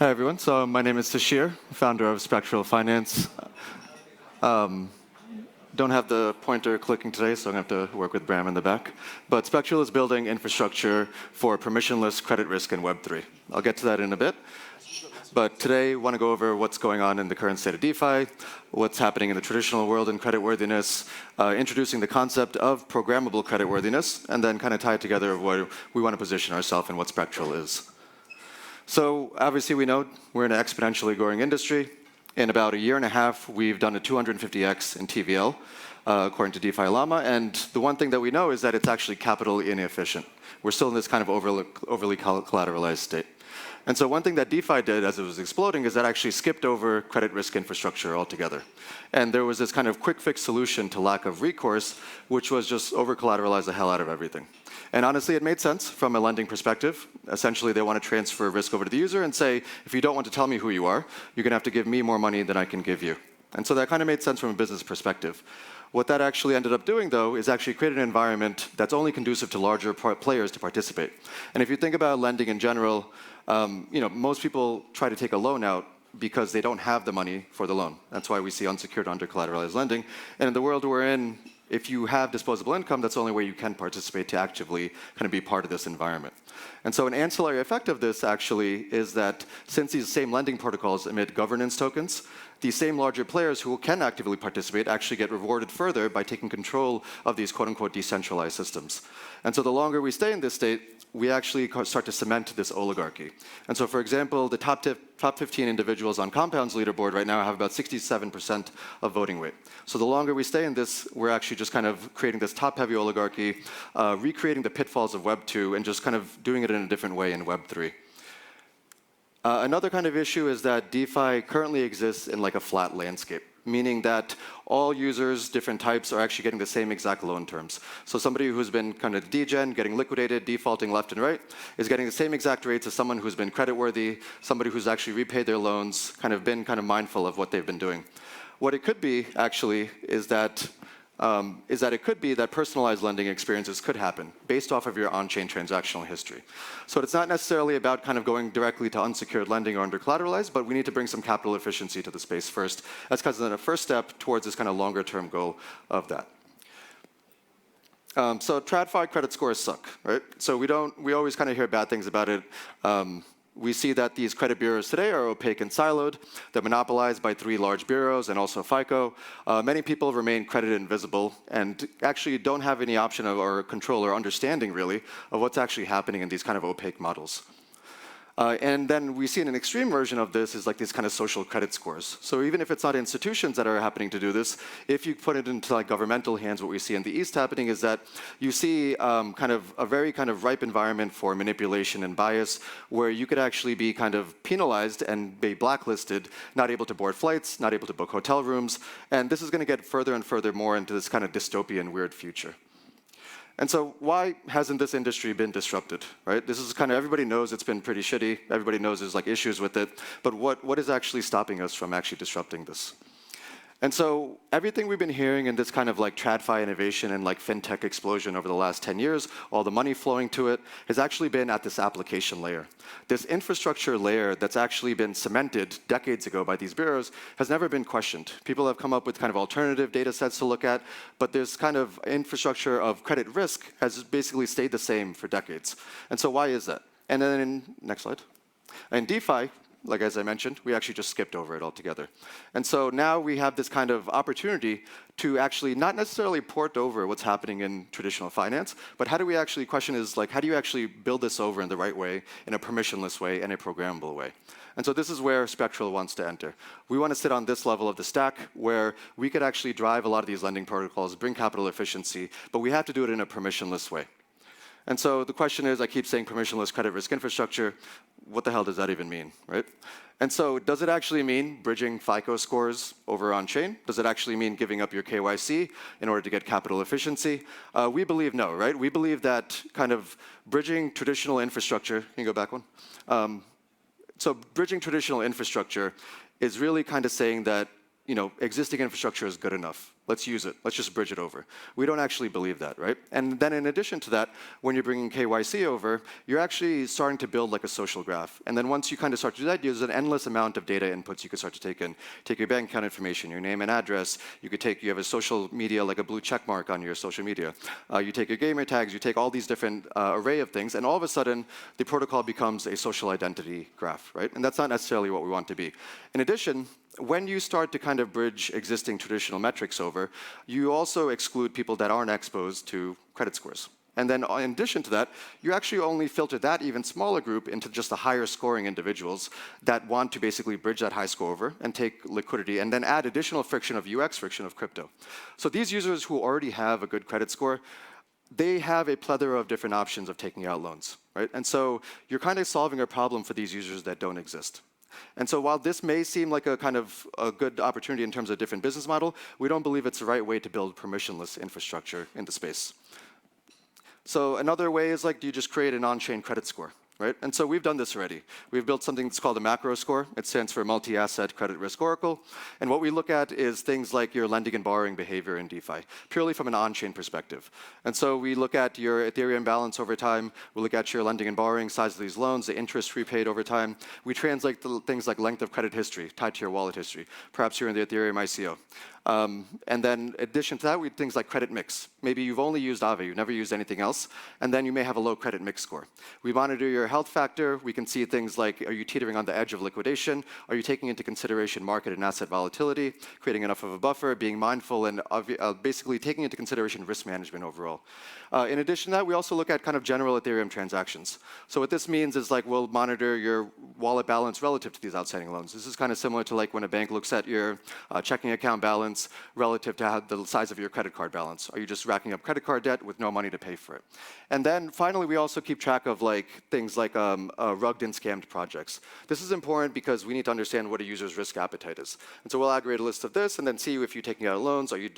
Hi, everyone. So my name is Tashir, founder of Spectral Finance. Don't have the pointer clicking today, so I'm going to have to work with Bram in the back. But Spectral is building infrastructure for permissionless credit risk in Web3. I'll get to that in a bit. But today, I want to go over what's going on in the current state of DeFi, what's happening in the traditional world in creditworthiness, introducing the concept of programmable creditworthiness, and then kind of tie it together where we want to position ourselves and what Spectral is. So obviously, we know we're in an exponentially growing industry. In about a year and a half, we've done a 250x in TVL, according to DeFi Llama. And the one thing that we know is that it's actually capital inefficient. We're still in this kind of overly collateralized state. And so one thing that DeFi did as it was exploding is that actually skipped over credit risk infrastructure altogether. And there was this kind of quick fix solution to lack of recourse, which was just over-collateralize the hell out of everything. And honestly, it made sense from a lending perspective. Essentially, they want to transfer risk over to the user and say, if you don't want to tell me who you are, you're going to have to give me more money than I can give you. And so that kind of made sense from a business perspective. What that actually ended up doing, though, is actually create an environment that's only conducive to larger players to participate. And if you think about lending in general, most people try to take a loan out because they don't have the money for the loan. That's why we see unsecured, under-collateralized lending. And in the world we're in, if you have disposable income, that's the only way you can participate to actively kind of be part of this environment. And so an ancillary effect of this actually is that since these same lending protocols emit governance tokens, these same larger players who can actively participate actually get rewarded further by taking control of these quote-unquote decentralized systems. And so the longer we stay in this state, we actually start to cement this oligarchy. And so, for example, the top 15 individuals on Compound's leaderboard right now have about 67% of voting weight. So the longer we stay in this, we're actually just kind of creating this top-heavy oligarchy, recreating the pitfalls of Web 2, and just kind of doing it in a different way in Web 3. Another kind of issue is that DeFi currently exists in like a flat landscape, meaning that all users, different types, are actually getting the same exact loan terms. So somebody who's been kind of degen, getting liquidated, defaulting left and right, is getting the same exact rates as someone who's been creditworthy, somebody who's actually repaid their loans, been mindful of what they've been doing. What it could be, actually, is that it could be that personalized lending experiences could happen based off of your on-chain transactional history. So it's not necessarily about going directly to unsecured lending or under-collateralized, but we need to bring some capital efficiency to the space first. That's kind of the first step towards this kind of longer-term goal of that. So TradFi credit scores suck, right? So we always kind of hear bad things about it. We see that these credit bureaus today are opaque and siloed. They're monopolized by 3 large bureaus and also FICO. Many people remain credit invisible and actually don't have any option or control or understanding, really, of what's actually happening in these kind of opaque models. And then we see an extreme version of this is like these kind of social credit scores. So even if it's not institutions that are happening to do this, if you put it into like governmental hands, what we see in the East happening is that you see kind of a very kind of ripe environment for manipulation and bias, where you could actually be kind of penalized and be blacklisted, not able to board flights, not able to book hotel rooms. And this is going to get further and further more into this kind of dystopian, weird future. And so why hasn't this industry been disrupted, right? This is kind of, everybody knows it's been pretty shitty. Everybody knows there's like issues with it. But what is actually stopping us from actually disrupting this? And so everything we've been hearing in this kind of like TradFi innovation and like fintech explosion over the last 10 years, all the money flowing to it, has actually been at this application layer. This infrastructure layer that's actually been cemented decades ago by these bureaus has never been questioned. People have come up with kind of alternative data sets to look at, but this kind of infrastructure of credit risk has basically stayed the same for decades. And so why is that? And then, next slide. In DeFi, like as I mentioned, we actually just skipped over it altogether. And so now we have this kind of opportunity to actually not necessarily port over what's happening in traditional finance, but how do we actually, question is like, how do you actually build this over in the right way, in a permissionless way, and a programmable way? And so this is where Spectral wants to enter. We want to sit on this level of the stack where we could actually drive a lot of these lending protocols, bring capital efficiency, but we have to do it in a permissionless way. And so the question is, I keep saying permissionless credit risk infrastructure. What the hell does that even mean, right? And so does it actually mean bridging FICO scores over on-chain? Does it actually mean giving up your KYC in order to get capital efficiency? We believe no, right? We believe that kind of bridging traditional infrastructure, can you go back one? So bridging traditional infrastructure is really kind of saying that existing infrastructure is good enough. Let's use it. Let's just bridge it over. We don't actually believe that, right? And then in addition to that, when you're bringing KYC over, you're actually starting to build like a social graph. And then once you kind of start to do that, there's an endless amount of data inputs you can start to take in. Take your bank account information, your name and address. You have a social media, like a blue check mark on your social media. You take your gamer tags, you take all these different array of things, and all of a sudden, the protocol becomes a social identity graph, right? And that's not necessarily what we want to be. In addition, when you start to kind of bridge existing traditional metrics over, you also exclude people that aren't exposed to credit scores. And then in addition to that, you actually only filter that even smaller group into just the higher scoring individuals that want to basically bridge that high score over and take liquidity and then add additional friction of UX, friction of crypto. So these users who already have a good credit score, they have a plethora of different options of taking out loans, right? And so you're kind of solving a problem for these users that don't exist. And so while this may seem like a kind of a good opportunity in terms of a different business model, we don't believe it's the right way to build permissionless infrastructure in the space. So another way is like, do you just create an on-chain credit score? Right? And so we've done this already. We've built something that's called a macro score. It stands for multi-asset credit risk oracle. And what we look at is things like your lending and borrowing behavior in DeFi, purely from an on-chain perspective. And so we look at your Ethereum balance over time. We look at your lending and borrowing size of these loans, the interest repaid over time. We translate the things like length of credit history tied to your wallet history. Perhaps you're in the Ethereum ICO. And then in addition to that, we have things like credit mix. Maybe you've only used Aave, you've never used anything else, and then you may have a low credit mix score. We monitor your health factor. We can see things like, are you teetering on the edge of liquidation? Are you taking into consideration market and asset volatility, creating enough of a buffer, being mindful, and basically taking into consideration risk management overall. In addition to that, we also look at kind of general Ethereum transactions. So what this means is like we'll monitor your wallet balance relative to these outstanding loans. This is kind of similar to like when a bank looks at your checking account balance relative to the size of your credit card balance. Are you just racking up credit card debt with no money to pay for it? And then finally, we also keep track of like things like rugged and scammed projects. This is important because we need to understand what a user's risk appetite is. And so we'll aggregate a list of this and then see if you're taking out loans, are you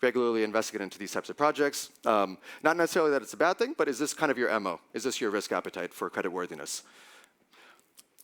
regularly investing into these types of projects. Not necessarily that it's a bad thing, but is this kind of your MO? Is this your risk appetite for creditworthiness?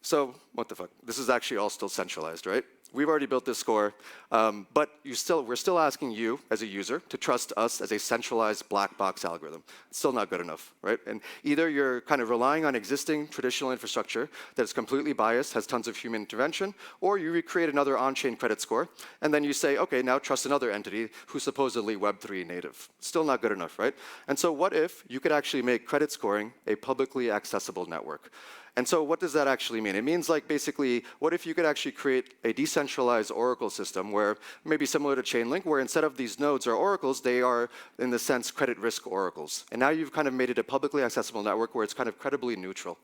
So what the fuck? This is actually all still centralized, right? We've already built this score, but we're still asking you as a user to trust us as a centralized black box algorithm. It's still not good enough, right? And either you're kind of relying on existing traditional infrastructure that's completely biased, has tons of human intervention, or you recreate another on-chain credit score, and then you say, okay, now trust another entity who's supposedly Web3 native. Still not good enough, right? And so what if you could actually make credit scoring a publicly accessible network? And so what does that actually mean? It means like basically, what if you could actually create a decentralized oracle system where maybe similar to Chainlink, where instead of these nodes are oracles, they are, in the sense, credit risk oracles. And now you've kind of made it a publicly accessible network where it's kind of credibly neutral.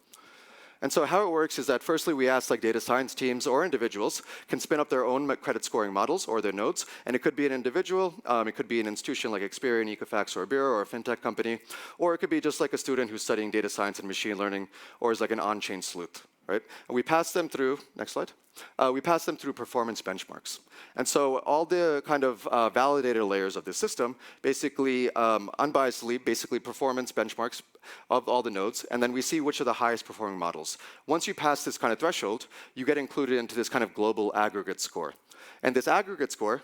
And so how it works is that firstly, we ask like data science teams or individuals can spin up their own credit scoring models or their nodes. And it could be an individual, it could be an institution like Experian, Equifax, or a bureau, or a fintech company. Or it could be just like a student who's studying data science and machine learning, or is like an on-chain sleuth, right? And we pass them through, next slide. We pass them through performance benchmarks. And so all the kind of validator layers of the system basically unbiasedly, basically performance benchmarks of all the nodes, and then we see which are the highest performing models. Once you pass this kind of threshold, you get included into this kind of global aggregate score. And this aggregate score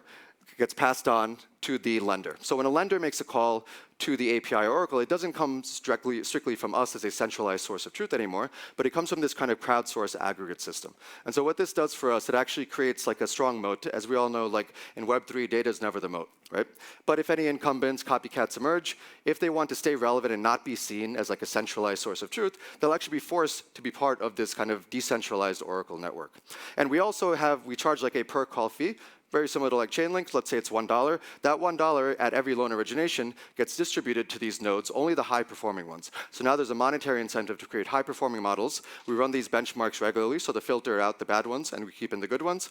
gets passed on to the lender. So when a lender makes a call to the API or Oracle, it doesn't come strictly from us as a centralized source of truth anymore, but it comes from this kind of crowdsourced aggregate system. And so what this does for us, it actually creates like a strong moat. As we all know, like in Web3, data is never the moat, right? But if any incumbents, copycats emerge, if they want to stay relevant and not be seen as like a centralized source of truth, they'll actually be forced to be part of this kind of decentralized Oracle network. And we also we charge like a per call fee, very similar to like Chainlink. Let's say it's $1. That $1 at every loan origination gets distributed to these nodes, only the high-performing ones. So now there's a monetary incentive to create high-performing models. We run these benchmarks regularly, so to filter out the bad ones, and we keep in the good ones.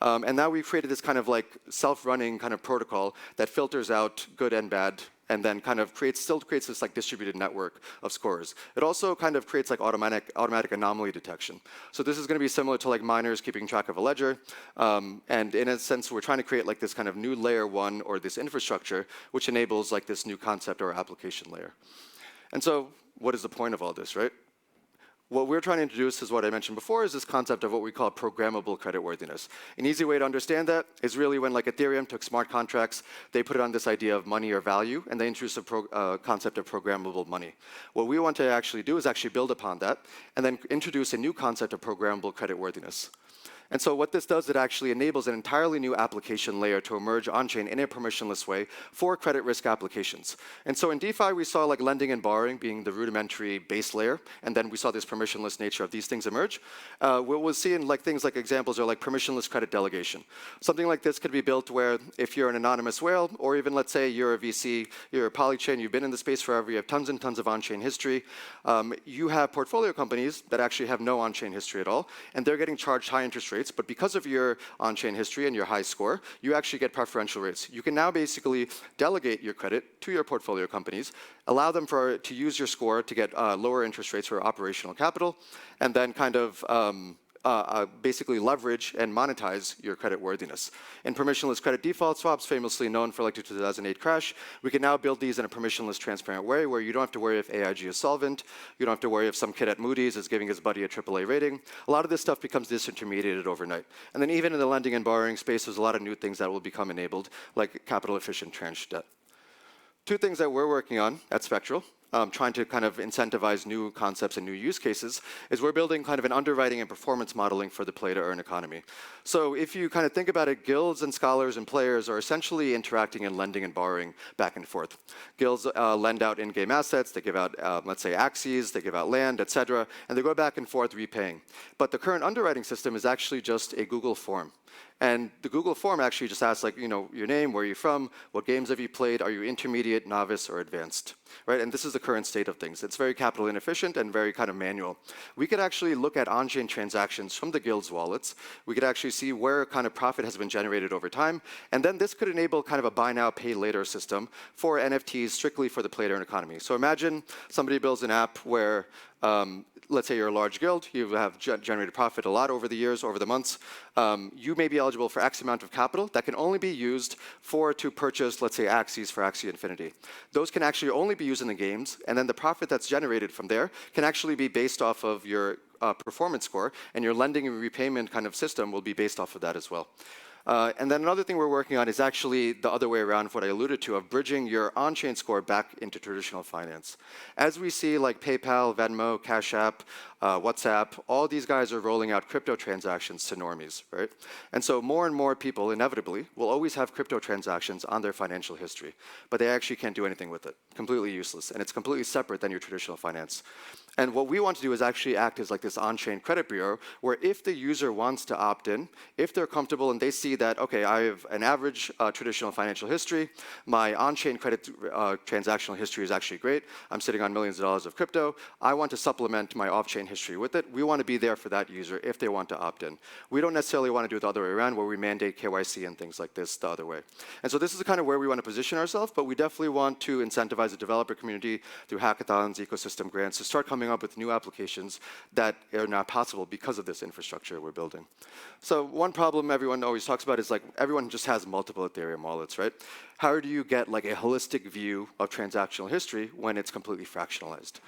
And now we've created this kind of like self-running kind of protocol that filters out good and bad, and then kind of still creates this like distributed network of scores. It also kind of creates like automatic anomaly detection. So this is going to be similar to like miners keeping track of a ledger. And in a sense, we're trying to create like this kind of new layer one or this infrastructure, which enables like this new concept or application layer. And so what is the point of all this, right? What we're trying to introduce is what I mentioned before, is this concept of what we call programmable creditworthiness. An easy way to understand that is really when like Ethereum took smart contracts, they put it on this idea of money or value, and they introduced a concept of programmable money. What we want to actually do is actually build upon that, and then introduce a new concept of programmable creditworthiness. And so what this does, it actually enables an entirely new application layer to emerge on-chain in a permissionless way for credit risk applications. And so in DeFi, we saw like lending and borrowing being the rudimentary base layer, and then we saw this permissionless nature of these things emerge. What we'll see in like things like examples are like permissionless credit delegation. Something like this could be built where if you're an anonymous whale, or even let's say you're a VC, you're a polychain, you've been in the space forever, you have tons and tons of on-chain history, you have portfolio companies that actually have no on-chain history at all, and they're getting charged high interest rates. But because of your on-chain history and your high score, you actually get preferential rates. You can now basically delegate your credit to your portfolio companies, allow them to use your score to get lower interest rates for operational capital, and then kind of basically leverage and monetize your credit worthiness. In permissionless credit default swaps, famously known for like the 2008 crash, we can now build these in a permissionless, transparent way where you don't have to worry if AIG is solvent, you don't have to worry if some kid at Moody's is giving his buddy a AAA rating. A lot of this stuff becomes disintermediated overnight. And then even in the lending and borrowing space, there's a lot of new things that will become enabled, like capital efficient tranche debt. Two things that we're working on at Spectral, trying to kind of incentivize new concepts and new use cases, is we're building kind of an underwriting and performance modeling for the play-to-earn economy. So if you kind of think about it, guilds and scholars and players are essentially interacting and lending and borrowing back and forth. Guilds lend out in-game assets, they give out, let's say, axes, they give out land, et cetera, and they go back and forth repaying. But the current underwriting system is actually just a Google form. And the Google form actually just asks, like, you know, your name, where are you from, what games have you played, are you intermediate, novice, or advanced, right? And this is the current state of things. It's very capital inefficient and very kind of manual. We could actually look at on-chain transactions from the guild's wallets. We could actually see where kind of profit has been generated over time. And then this could enable kind of a buy now, pay later system for NFTs strictly for the play-to-earn economy. So imagine somebody builds an app where let's say you're a large guild, you have generated profit a lot over the years, over the months. You may be eligible for X amount of capital that can only be used to purchase, let's say, axes for Axie Infinity. Those can actually only be used in the games, and then the profit that's generated from there can actually be based off of your performance score, and your lending and repayment kind of system will be based off of that as well. And then another thing we're working on is actually the other way around, what I alluded to, of bridging your on-chain score back into traditional finance. As we see like PayPal, Venmo, Cash App, WhatsApp, all these guys are rolling out crypto transactions to normies, right? And so more and more people, inevitably, will always have crypto transactions on their financial history, but they actually can't do anything with it. Completely useless, and it's completely separate than your traditional finance. And what we want to do is actually act as like this on-chain credit bureau, where if the user wants to opt in, if they're comfortable and they see that, okay, I have an average traditional financial history, my on-chain credit transactional history is actually great, I'm sitting on millions of dollars of crypto, I want to supplement my off-chain history with it, we want to be there for that user if they want to opt in. We don't necessarily want to do it the other way around, where we mandate KYC and things like this the other way. And so this is kind of where we want to position ourselves, but we definitely want to incentivize the developer community through hackathons, ecosystem grants, to start coming up with new applications that are not possible because of this infrastructure we're building. So one problem everyone always talks about is like everyone just has multiple Ethereum wallets, right? How do you get like a holistic view of transactional history when it's completely fractionalized?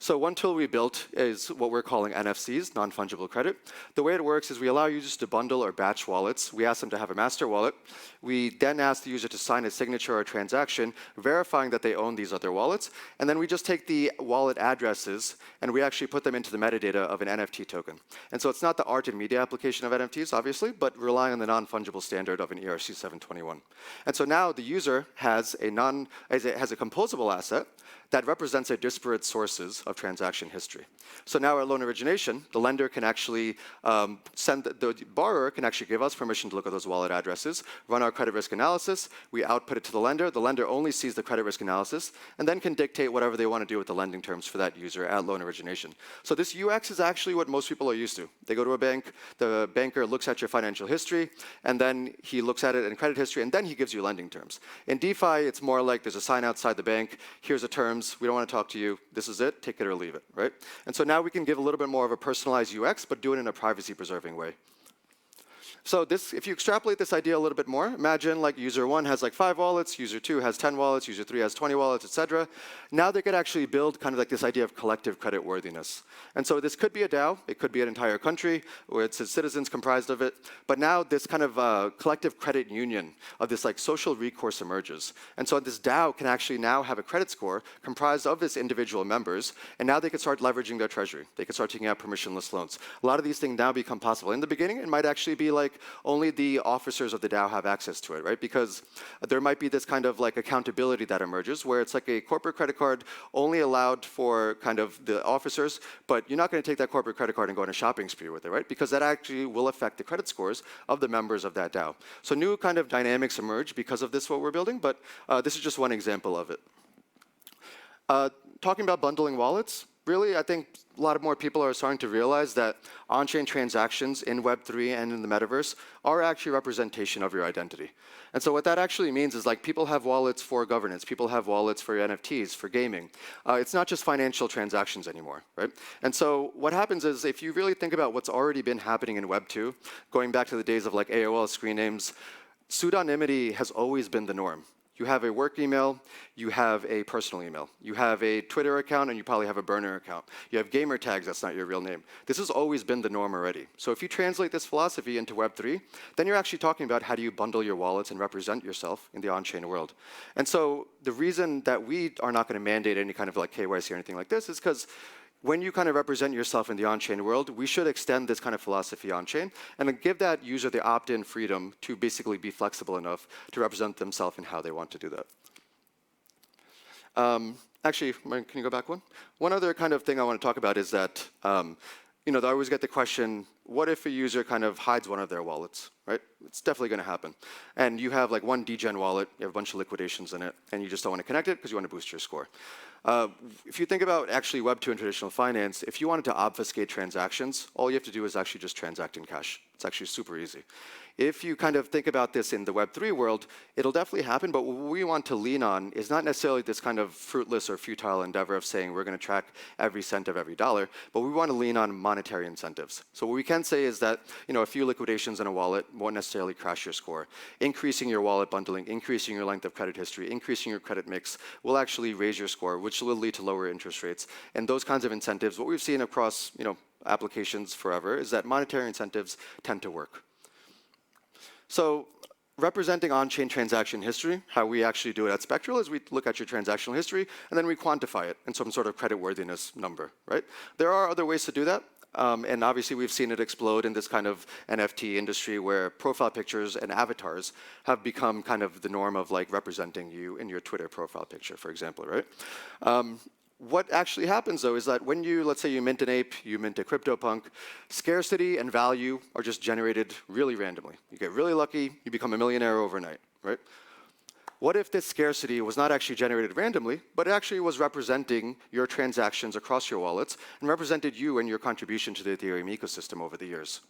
So one tool we built is what we're calling NFCs, non-fungible credit. The way it works is we allow users to bundle or batch wallets. We ask them to have a master wallet. We then ask the user to sign a signature or a transaction, verifying that they own these other wallets. And then we just take the wallet addresses and we actually put them into the metadata of an NFT token. And so it's not the art and media application of NFTs, obviously, but relying on the non-fungible standard of an ERC 721. And so now the user has a composable asset that represents a disparate sources of transaction history. So now at loan origination, the lender can actually the borrower can actually give us permission to look at those wallet addresses, run our credit risk analysis, we output it to the lender only sees the credit risk analysis, and then can dictate whatever they want to do with the lending terms for that user at loan origination. So this UX is actually what most people are used to. They go to a bank, the banker looks at your financial history, and then he looks at it in credit history, and then he gives you lending terms. In DeFi, it's more like there's a sign outside the bank, here's the terms, we don't want to talk to you, this is it, take it or leave it, right? And so now we can give a little bit more of a personalized UX, but do it in a privacy-preserving way. So this, if you extrapolate this idea a little bit more, imagine like user 1 has like 5 wallets, user 2 has 10 wallets, user 3 has 20 wallets, etc. Now they could actually build kind of like this idea of collective credit worthiness. And so this could be a DAO, it could be an entire country, where it's citizens comprised of it, but now this kind of collective credit union of this like social recourse emerges. And so this DAO can actually now have a credit score comprised of its individual members, and now they can start leveraging their treasury. They can start taking out permissionless loans. A lot of these things now become possible. In the beginning, it might actually be like only the officers of the DAO have access to it, right? Because there might be this kind of like accountability that emerges where it's like a corporate credit card only allowed for kind of the officers, but you're not going to take that corporate credit card and go on a shopping spree with it, right? Because that actually will affect the credit scores of the members of that DAO. So new kind of dynamics emerge because of this, what we're building, but this is just one example of it. Talking about bundling wallets, really, I think a lot of more people are starting to realize that on-chain transactions in Web3 and in the metaverse are actually a representation of your identity. And so what that actually means is like people have wallets for governance, people have wallets for NFTs, for gaming. It's not just financial transactions anymore, right? And so what happens is if you really think about what's already been happening in Web2, going back to the days of like AOL screen names, pseudonymity has always been the norm. You have a work email, you have a personal email. You have a Twitter account, and you probably have a burner account. You have gamer tags, that's not your real name. This has always been the norm already. So if you translate this philosophy into Web3, then you're actually talking about how do you bundle your wallets and represent yourself in the on-chain world. And so the reason that we are not going to mandate any kind of like KYC or anything like this is because when you kind of represent yourself in the on-chain world, we should extend this kind of philosophy on-chain and then give that user the opt-in freedom to basically be flexible enough to represent themselves in how they want to do that. Actually, can you go back one? One other kind of thing I want to talk about is that I always get the question, what if a user kind of hides one of their wallets, right? It's definitely going to happen. And you have like one degen wallet, you have a bunch of liquidations in it, and you just don't want to connect it because you want to boost your score. If you think about actually Web2 and traditional finance, if you wanted to obfuscate transactions, all you have to do is actually just transact in cash. It's actually super easy. If you kind of think about this in the Web3 world, it'll definitely happen, but what we want to lean on is not necessarily this kind of fruitless or futile endeavor of saying we're going to track every cent of every dollar, but we want to lean on monetary incentives. So what we can say is that a few liquidations in a wallet won't necessarily crash your score. Increasing your wallet bundling, increasing your length of credit history, increasing your credit mix will actually raise your score, which will lead to lower interest rates. And those kinds of incentives, what we've seen across applications forever is that monetary incentives tend to work. So representing on-chain transaction history, how we actually do it at Spectral is we look at your transactional history and then we quantify it in some sort of creditworthiness number, right? There are other ways to do that. And obviously, we've seen it explode in this kind of NFT industry where profile pictures and avatars have become kind of the norm of like representing you in your Twitter profile picture, for example, right? What actually happens, though, is that when let's say you mint an ape, you mint a CryptoPunk, scarcity and value are just generated really randomly. You get really lucky, you become a millionaire overnight, right? What if this scarcity was not actually generated randomly, but it actually was representing your transactions across your wallets and represented you and your contribution to the Ethereum ecosystem over the years?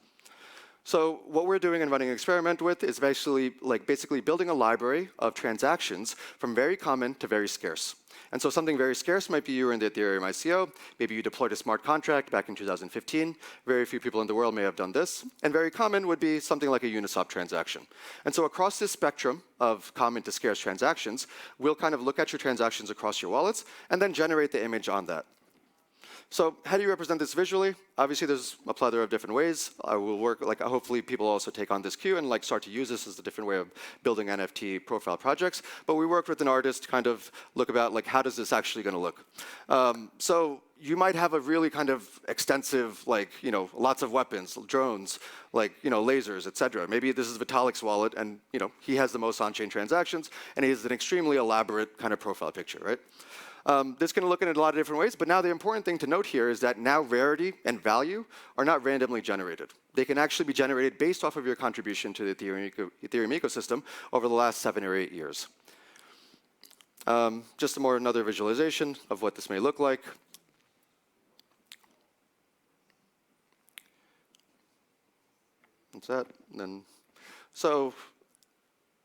So what we're doing and running an experiment with is basically building a library of transactions from very common to very scarce. And so something very scarce might be you were in the Ethereum ICO. Maybe you deployed a smart contract back in 2015. Very few people in the world may have done this. And very common would be something like a Uniswap transaction. And so across this spectrum of common to scarce transactions, we'll kind of look at your transactions across your wallets and then generate the image on that. So how do you represent this visually? Obviously, there's a plethora of different ways. I will work, hopefully people also take on this cue and start to use this as a different way of building NFT profile projects. But we worked with an artist to kind of look about how does this actually going to look. So you might have a really kind of extensive, lots of weapons, drones, lasers, etc. Maybe this is Vitalik's wallet, and he has the most on-chain transactions, and he has an extremely elaborate kind of profile picture, right? This can look in a lot of different ways, but now the important thing to note here is that now rarity and value are not randomly generated. They can actually be generated based off of your contribution to the Ethereum ecosystem over the last 7 or 8 years. Just another visualization of what this may look like. That's that. And then, so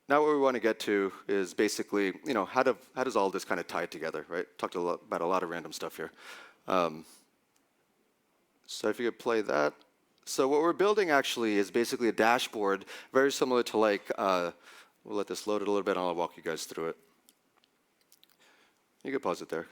now what we want to get to is basically, how does all this kind of tie together, right? Talked about a lot of random stuff here. So if you could play that. So what we're building actually is basically a dashboard very similar to like, we'll let this load it a little bit and I'll walk you guys through it. You can pause it there.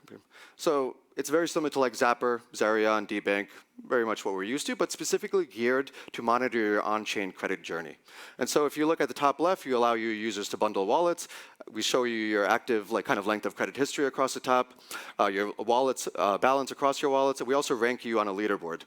So it's very similar to like Zapper, Zarion, DBank, very much what we're used to, but specifically geared to monitor your on-chain credit journey. And so if you look at the top left, you allow your users to bundle wallets. We show you your active like kind of length of credit history across the top, your wallets balance across your wallets, and we also rank you on a leaderboard.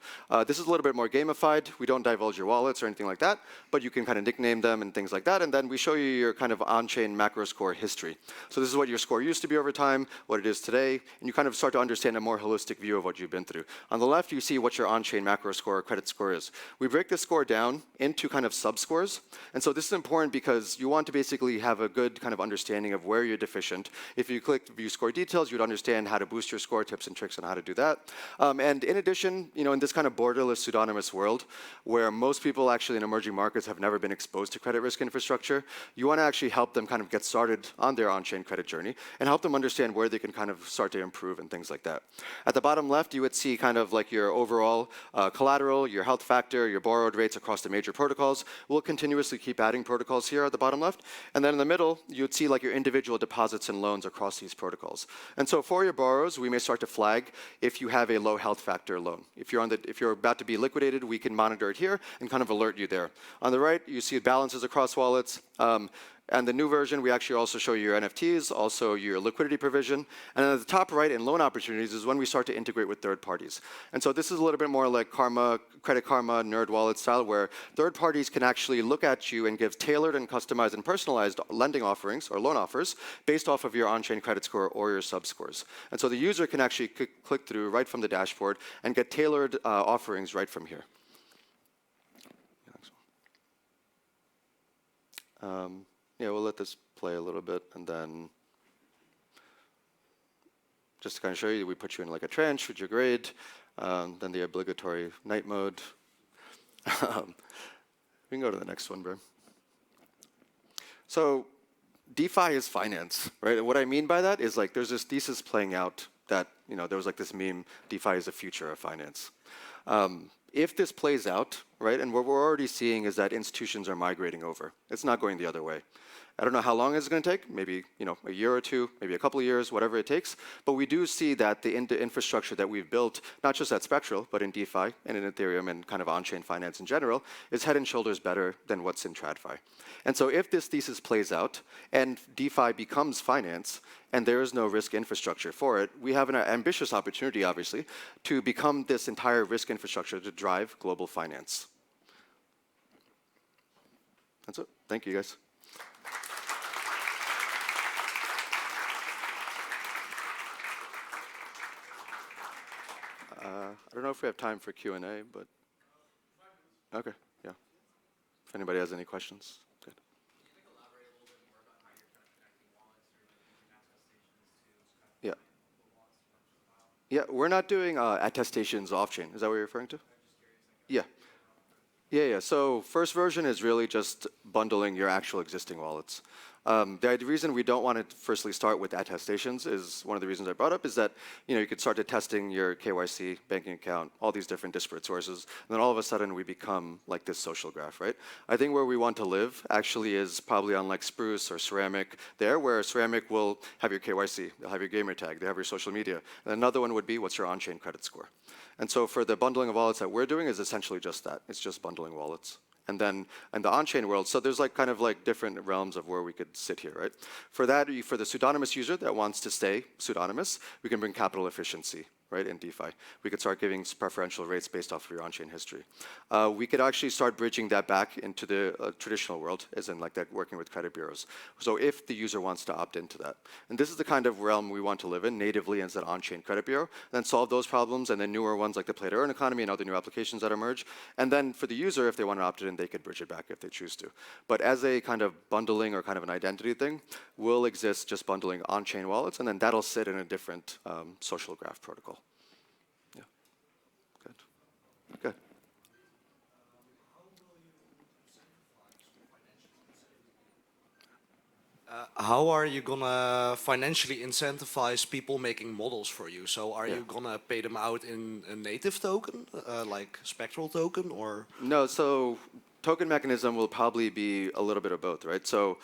This is a little bit more gamified. We don't divulge your wallets or anything like that, but you can kind of nickname them and things like that. And then we show you your kind of on-chain macro score history. So this is what your score used to be over time, what it is today, and you kind of start to understand a more holistic view of what you've been through. On the left, you see what your on-chain macro score or credit score is. We break the score down into kind of sub-scores. And so this is important because you want to basically have a good kind of understanding of where you're deficient. If you click view score details, you'd understand how to boost your score, tips and tricks on how to do that. And in addition, in this kind of borderless, pseudonymous world, where most people actually in emerging markets have never been exposed to credit risk infrastructure, you want to actually help them kind of get started on their on-chain credit journey and help them understand where they can kind of start to improve and things like that. At the bottom left, you would see kind of like your overall collateral, your health factor, your borrowed rates across the major protocols. We'll continuously keep adding protocols here at the bottom left. And then in the middle, you'd see like your individual deposits and loans across these protocols. And so for your borrowers, we may start to flag if you have a low health factor loan. If you're about to be liquidated, we can monitor it here and kind of alert you there. On the right, you see balances across wallets. And the new version, we actually also show you your NFTs, also your liquidity provision. And at the top right in loan opportunities is when we start to integrate with third parties. And so this is a little bit more like Credit Karma, Nerd Wallet style, where third parties can actually look at you and give tailored and customized and personalized lending offerings or loan offers based off of your on-chain credit score or your sub-scores. And so the user can actually click through right from the dashboard and get tailored offerings right from here. Yeah, we'll let this play a little bit, and then just to kind of show you, we put you in like a tranche with your grade, then the obligatory night mode. We can go to the next one, bro. So DeFi is finance, right? And what I mean by that is like there's this thesis playing out that, there was like this meme, DeFi is the future of finance. If this plays out, right, and what we're already seeing is that institutions are migrating over. It's not going the other way. I don't know how long it's going to take, maybe a year or two, maybe a couple of years, whatever it takes. But we do see that the infrastructure that we've built, not just at Spectral, but in DeFi and in Ethereum and kind of on-chain finance in general, is head and shoulders better than what's in TradFi. And so if this thesis plays out and DeFi becomes finance and there is no risk infrastructure for it, we have an ambitious opportunity, obviously, to become this entire risk infrastructure to drive global finance. That's it. Thank you, guys. I don't know if we have time for Q&A, but okay, yeah. If anybody has any questions, good. Can you elaborate a little bit more about how you're kind of connecting wallets or using attestations to kind of Yeah. the wallets to file? Yeah, we're not doing attestations off-chain. Is that what you're referring to? I'm just curious. Yeah. Yeah. So first version is really just bundling your actual existing wallets. The reason we don't want to firstly start with attestations is one of the reasons I brought up is that you could start to testing your KYC, banking account, all these different disparate sources, and then all of a sudden we become like this social graph, right? I think where we want to live actually is probably on like Spruce or Ceramic there, where Ceramic will have your KYC, they'll have your gamer tag, they have your social media. And another one would be what's your on-chain credit score. And so for the bundling of wallets that we're doing is essentially just that. It's just bundling wallets. And then in the on-chain world, so there's like kind of like different realms of where we could sit here, right? For that, for the pseudonymous user that wants to stay pseudonymous, we can bring capital efficiency, right, in DeFi. We could start giving preferential rates based off of your on-chain history. We could actually start bridging that back into the traditional world, as in like that working with credit bureaus. So if the user wants to opt into that. And this is the kind of realm we want to live in natively as an on-chain credit bureau, then solve those problems, and then newer ones like the play-to-earn economy and other new applications that emerge. And then for the user, if they want to opt in, they could bridge it back if they choose to. But as a kind of bundling or kind of an identity thing, will exist just bundling on-chain wallets, and then that'll sit in a different social graph protocol. Yeah. Good. Good. how are you gonna financially incentivize people making models for you? So are Yeah. you gonna pay them out in a native token, like Spectral token, or? No, so token mechanism will probably be a little bit of both, right? So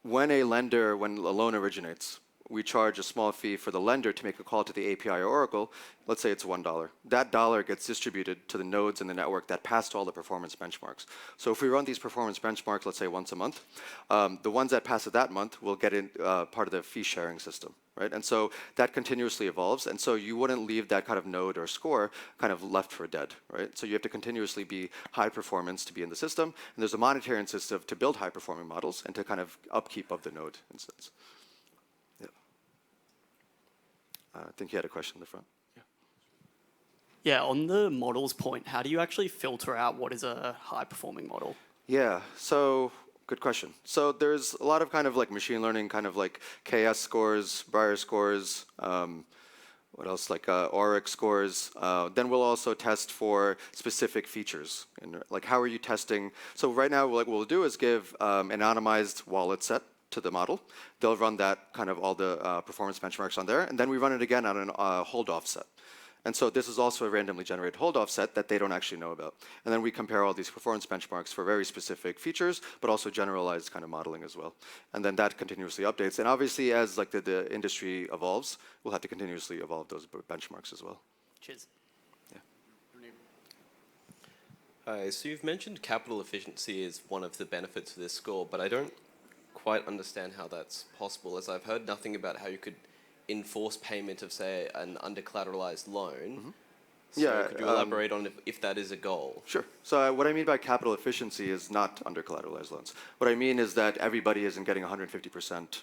when a loan originates, we charge a small fee for the lender to make a call to the API or Oracle. Let's say it's $1. That dollar gets distributed to the nodes in the network that passed all the performance benchmarks. So if we run these performance benchmarks, let's say once a month, the ones that pass it that month will get in part of the fee sharing system, right? And so that continuously evolves. And so you wouldn't leave that kind of node or score kind of left for dead, right? So you have to continuously be high performance to be in the system. And there's a monetary incentive to build high performing models and to kind of upkeep of the node instance. I think you had a question in the front. Yeah, on the models point, how do you actually filter out what is a high-performing model? Yeah, so good question. So there's a lot of kind of like machine learning, kind of like KS scores, Breyer scores, what else, like ORIC scores. Then we'll also test for specific features. And like, how are you testing? So right now, what we'll do is give anonymized wallet set to the model. They'll run that kind of all the performance benchmarks on there, and then we run it again on a hold offset. And so this is also a randomly generated hold offset that they don't actually know about. And then we compare all these performance benchmarks for very specific features, but also generalized kind of modeling as well. And then that continuously updates. And obviously, as like the industry evolves, we'll have to continuously evolve those benchmarks as well. Cheers. Hi, so you've mentioned capital efficiency is one of the benefits of this score, but I don't quite understand how that's possible, as I've heard nothing about how you could enforce payment of, say, an under-collateralized loan. So Yeah, could you elaborate on if that is a goal? Sure. So what I mean by capital efficiency is not under collateralized loans. What I mean is that everybody isn't getting 150%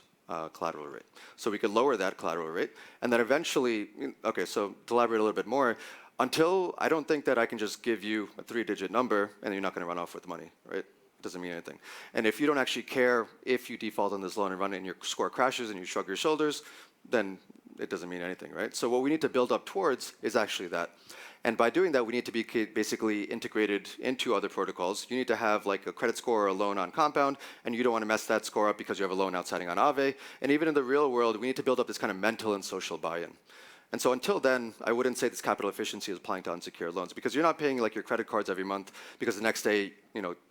collateral rate. So we could lower that collateral rate, and then eventually, okay, so to elaborate a little bit more, until I don't think that I can just give you a 3-digit number and you're not going to run off with money, right? Doesn't mean anything. And if you don't actually care if you default on this loan and run it and your score crashes and you shrug your shoulders, then it doesn't mean anything, right? So what we need to build up towards is actually that. And by doing that, we need to be basically integrated into other protocols. You need to have like a credit score or a loan on Compound, and you don't want to mess that score up because you have a loan outstanding on Aave. And even in the real world, we need to build up this kind of mental and social buy-in. And so until then, I wouldn't say this capital efficiency is applying to unsecured loans, because you're not paying like your credit cards every month because the next day,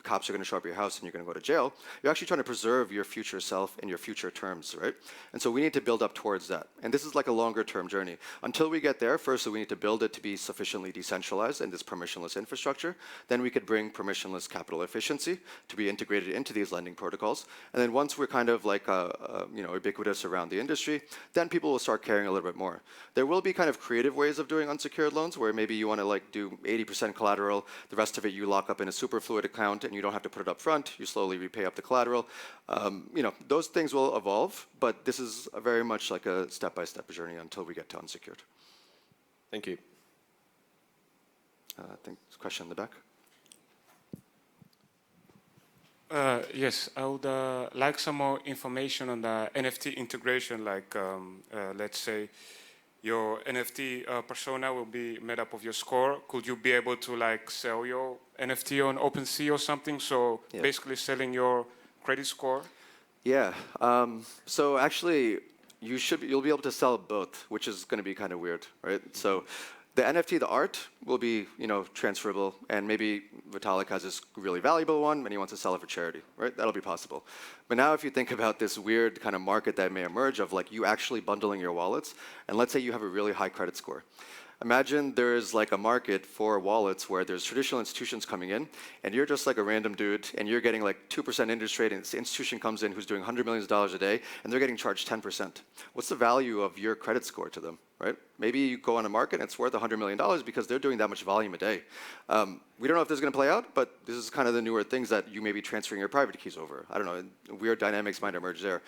cops are going to show up at your house and you're going to go to jail. You're actually trying to preserve your future self and your future terms, right? And so we need to build up towards that. And this is like a longer term journey. Until we get there, first, we need to build it to be sufficiently decentralized in this permissionless infrastructure. Then we could bring permissionless capital efficiency to be integrated into these lending protocols. And then once we're kind of like ubiquitous around the industry, then people will start caring a little bit more. There will be kind of creative ways of doing unsecured loans where maybe you want to like do 80% collateral, the rest of it you lock up in a superfluid account and you don't have to put it up front, you slowly repay up the collateral. Those things will evolve, but this is very much like a step-by-step journey until we get to unsecured. Thank you. I think there's a question in the back. Yes, I would like some more information on the NFT integration, like let's say your NFT persona will be made up of your score. Could you be able to like sell your NFT on OpenSea or something? So basically selling your credit score? Yeah, so actually you'll be able to sell both, which is going to be kind of weird, right? So the NFT, the art, will be transferable, and maybe Vitalik has this really valuable one and he wants to sell it for charity, right? That'll be possible. But now if you think about this weird kind of market that may emerge of like you actually bundling your wallets, and let's say you have a really high credit score. Imagine there's like a market for wallets where there's traditional institutions coming in, and you're just like a random dude, and you're getting like 2% interest rate, and this institution comes in who's doing $100 million a day, and they're getting charged 10%. What's the value of your credit score to them, right? Maybe you go on a market and it's worth $100 million because they're doing that much volume a day. We don't know if this is going to play out, but this is kind of the newer things that you may be transferring your private keys over. I don't know, weird dynamics might emerge there.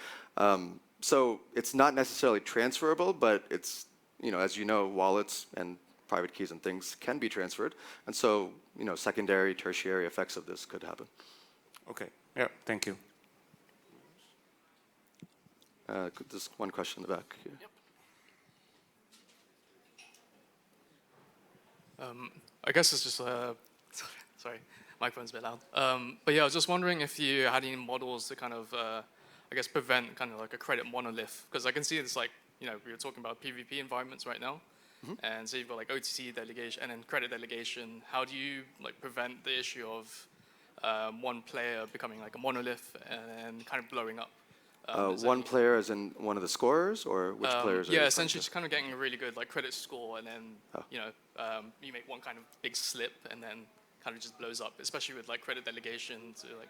So it's not necessarily transferable, but it's, as you know, wallets and private keys and things can be transferred. And so, secondary, tertiary effects of this could happen. Okay, yeah, thank you. There's one question in the back here. Yep. I guess it's just, sorry, microphone's a bit loud. But yeah, I was just wondering if you had any models to kind of I guess, prevent kind of like a credit monolith? Because I can see it's like, you know, we were talking about PvP environments right now. And so you've got like OTC delegation and then credit delegation. How do you like prevent the issue of one player becoming like a monolith and kind of blowing up? Is there One any- player as in one of the scorers, or which players? Are you Yeah, referring essentially to? just kind of getting a really good like credit score, and then you know you make one kind of big slip, and then kind of just blows up. Especially with like credit delegation to like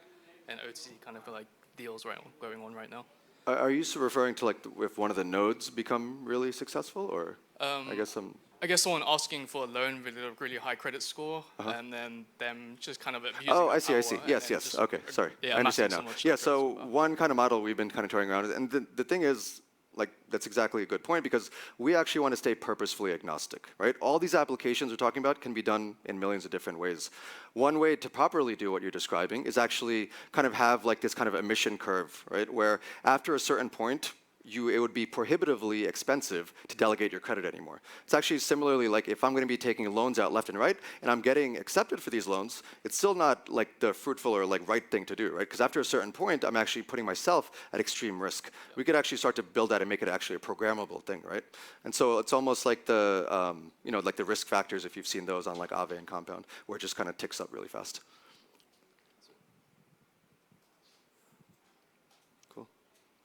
and OTC kind of like deals going on right now. Are you referring to like if one of the nodes become really successful, or I guess I'm. I guess someone asking for a loan with a really high credit score, and then them just kind of abusing Oh, their I see, I see. power and Yes, then yes. just Okay, sorry. yeah, I understand amassing now. so much Yeah, credit so as well. one kind of model we've been kind of toying around, and the thing is, like, that's exactly a good point, because we actually want to stay purposefully agnostic, right? All these applications we're talking about can be done in millions of different ways. One way to properly do what you're describing is actually kind of have like this kind of emission curve, right? Where after a certain point, it would be prohibitively expensive to delegate your credit anymore. It's actually similarly like if I'm going to be taking loans out left and right, and I'm getting accepted for these loans, it's still not like the fruitful or like right thing to do, right? Because after a certain point, I'm actually putting myself at extreme risk. We could actually start to build that and make it actually a programmable thing, right? And so it's almost like the, you know, like the risk factors, if you've seen those on like Aave and Compound, where it just kind of ticks up really fast. Cool.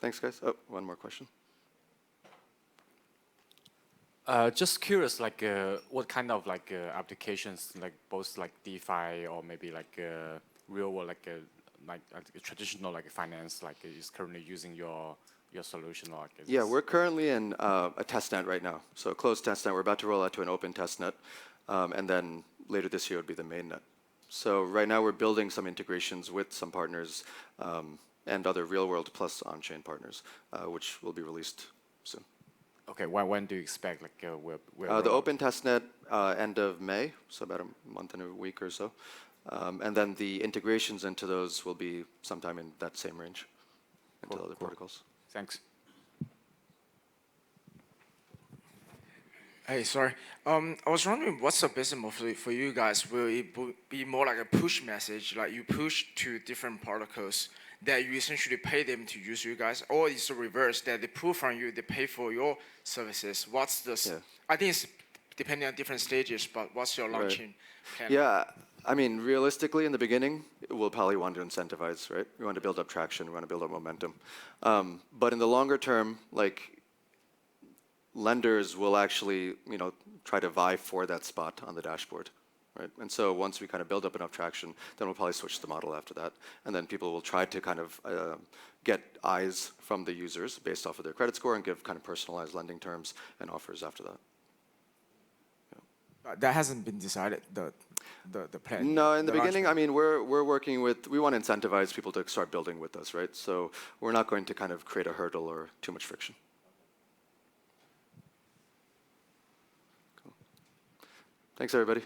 Thanks, guys. Oh, one more question. Just curious, like what kind of like applications, like both like DeFi or maybe like real world, like a traditional like finance, like is currently using your solution, or like Yeah, we're currently in a testnet right now. So a closed testnet. We're about to roll out to an open testnet, and then later this year would be the mainnet. So right now we're building some integrations with some partners and other real-world plus on-chain partners, which will be released soon. Okay, when do you expect like The open testnet end of May, so about a month and a week or so, and then the integrations into those will be sometime in that same range into other protocols. Thanks. Hey, sorry. I was wondering what's the business model for you guys? Will it be more like a push message, like you push to different protocols that you essentially pay them to use you guys, or is the reverse that they pull from you, they pay for your services? What's the? I think it's depending on different stages, but what's your launching plan? Yeah, I mean, realistically, in the beginning, we'll probably want to incentivize, right? We want to build up traction, we want to build up momentum. But in the longer term, like, lenders will actually, you know, try to vie for that spot on the dashboard, right? And so once we kind of build up enough traction, then we'll probably switch the model after that. And then people will try to kind of get eyes from the users based off of their credit score and give kind of personalized lending terms and offers after that. That hasn't been decided, the plan. No, in the launch beginning, plan. I mean, we're working with, we want to incentivize people to start building with us, right? So we're not going to kind of create a hurdle or too much friction. Cool. Thanks, everybody.